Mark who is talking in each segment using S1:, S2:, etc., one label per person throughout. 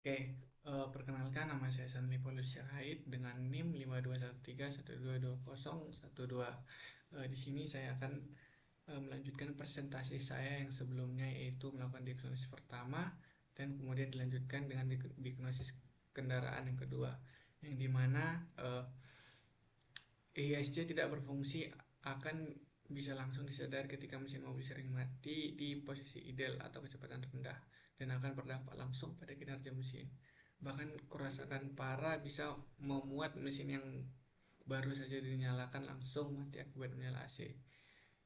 S1: Oke, perkenalkan nama saya Sanli Paulus Syahid dengan NIM 5213122012. Di sini saya akan melanjutkan presentasi saya yang sebelumnya, yaitu melakukan diagnosis pertama dan kemudian dilanjutkan dengan diagnosis kendaraan yang kedua, yang dimana ISC tidak berfungsi akan bisa langsung disadari ketika mesin mobil sering mati di posisi idle atau kecepatan rendah, dan akan berdampak langsung pada kinerja mesin. Bahkan kerusakan parah bisa memuat mesin yang baru saja dinyalakan langsung mati akibat menyala AC.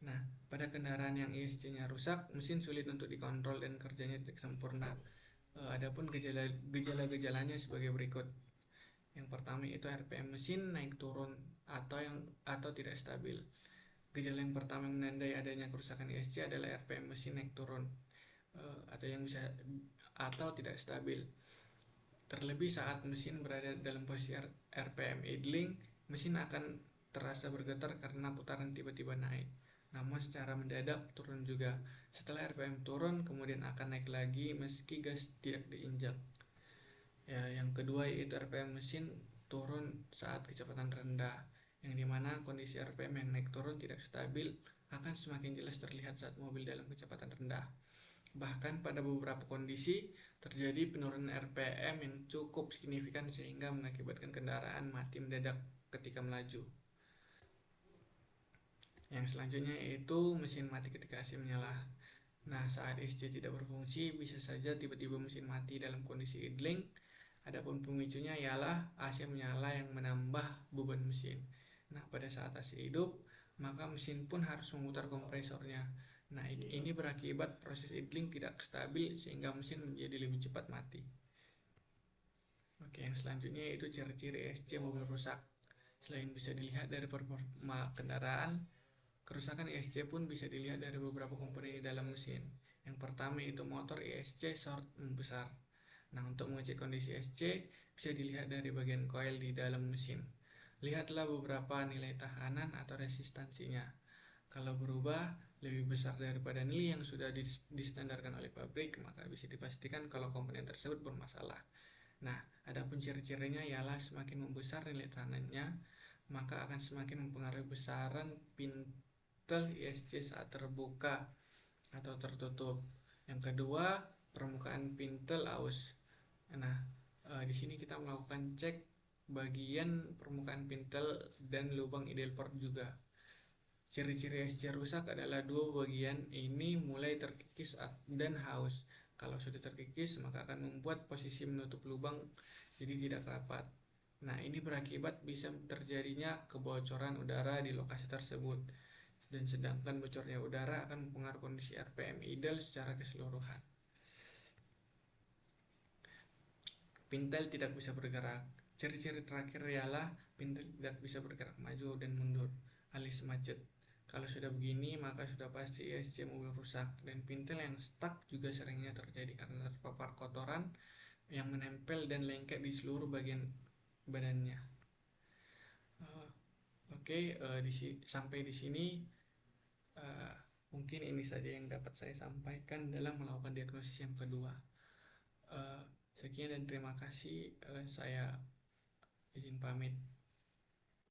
S1: Nah, pada kendaraan yang ISC-nya rusak, mesin sulit untuk dikontrol dan kerjanya tidak sempurna. Adapun gejala-gejalanya sebagai berikut. Yang pertama itu RPM mesin naik turun atau tidak stabil. Gejala yang pertama yang menandai adanya kerusakan ISC adalah RPM mesin naik turun atau tidak stabil. Terlebih saat mesin berada dalam posisi RPM idling, mesin akan terasa bergetar karena putaran tiba-tiba naik, namun secara mendadak turun juga. Setelah RPM turun, kemudian akan naik lagi meski gas tidak diinjak. Ya, yang kedua yaitu RPM mesin turun saat kecepatan rendah, yang dimana kondisi RPM yang naik turun tidak stabil akan semakin jelas terlihat saat mobil dalam kecepatan rendah. Bahkan pada beberapa kondisi terjadi penurunan RPM yang cukup signifikan sehingga mengakibatkan kendaraan mati mendadak ketika melaju. Yang selanjutnya yaitu mesin mati ketika AC menyala. Nah, saat AC tidak berfungsi, bisa saja tiba-tiba mesin mati dalam kondisi idling. Adapun pemicunya ialah AC menyala yang menambah beban mesin. Nah, pada saat AC hidup, maka mesin pun harus memutar kompresornya. Nah, ini berakibat proses idling tidak stabil sehingga mesin menjadi lebih cepat mati. Oke, yang selanjutnya yaitu ciri-ciri ESC mobil rusak. Selain bisa dilihat dari performa kendaraan, kerusakan ESC pun bisa dilihat dari beberapa komponen di dalam mesin. Yang pertama yaitu motor ESC short membesar. Nah, untuk mengecek kondisi ESC bisa dilihat dari bagian koil di dalam mesin. Lihatlah beberapa nilai tahanan atau resistansinya. Kalau berubah lebih besar daripada nilai yang sudah distandarkan oleh pabrik, maka bisa dipastikan kalau komponen tersebut bermasalah. Nah, adapun ciri-cirinya ialah semakin membesar nilai tahanannya, maka akan semakin mempengaruhi besaran pintel ISC saat terbuka atau tertutup. Yang kedua, permukaan pintel aus. Nah, di sini kita melakukan cek bagian permukaan pintel dan lubang idle port juga. Ciri-ciri ISC rusak adalah dua bagian ini mulai terkikis dan haus. Kalau sudah terkikis, maka akan membuat posisi menutup lubang jadi tidak rapat. Nah, ini berakibat bisa terjadinya kebocoran udara di lokasi tersebut. Dan sedangkan bocornya udara akan mempengaruhi kondisi RPM idle secara keseluruhan. Pintel tidak bisa bergerak. Ciri-ciri terakhir ialah pintel tidak bisa bergerak maju dan mundur, alias macet. Kalau sudah begini, maka sudah pasti ISC mobil rusak, dan pintel yang stuck juga seringnya terjadi karena terpapar kotoran yang menempel dan lengket di seluruh bagian badannya. Sampai di sini mungkin ini saja yang dapat saya sampaikan dalam melakukan diagnosis yang kedua. Sekian dan terima kasih. Saya izin pamit.